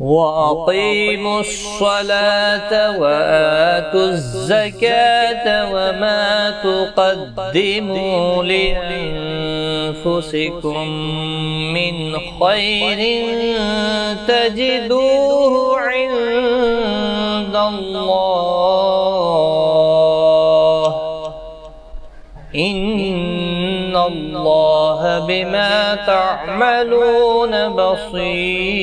वअक़ीमुस्सलात वआतुज़्ज़कात वमा तुक़द्दिमू लिअन्फुसिकुम मिन ख़ैरिन तजिदूहु इंदल्लाह इन्नल्लाह बिमा तअमलून बसीर।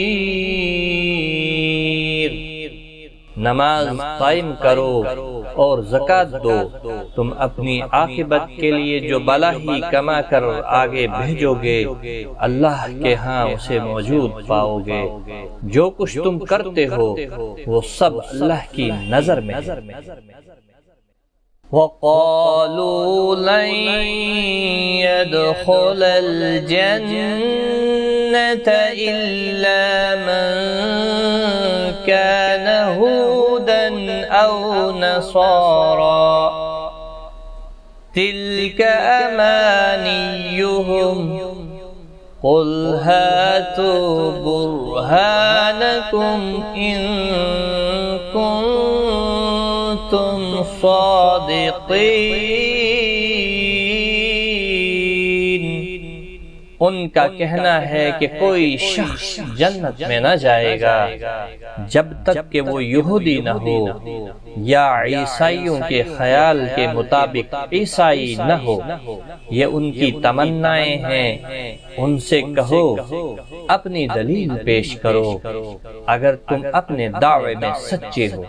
नमाज कायम करो और ज़कात दो, तुम अपनी आखिरत के लिए जो भला ही कमा कर आगे भेजोगे अल्लाह के यहाँ उसे मौजूद पाओगे। जो कुछ तुम करते हो वो सब अल्लाह की नज़र में है। वक़ालू लन यदख़ुलल जन्नत इल्ला मन कान हूदन औ नसारा तिल्क अमानियुहुम क़ुल हातू बुरहानकुम इन कुन्तुम सादिक़ीन। उनका कहना है कि कोई शख्स जन्नत में न जाएगा जब तक कि वो यहूदी न हो या ईसाइयों के ख्याल के मुताबिक ईसाई न हो। ये उनकी तमन्नाएं हैं। उनसे कहो अपनी दलील पेश करो अगर तुम अपने दावे में सच्चे हो।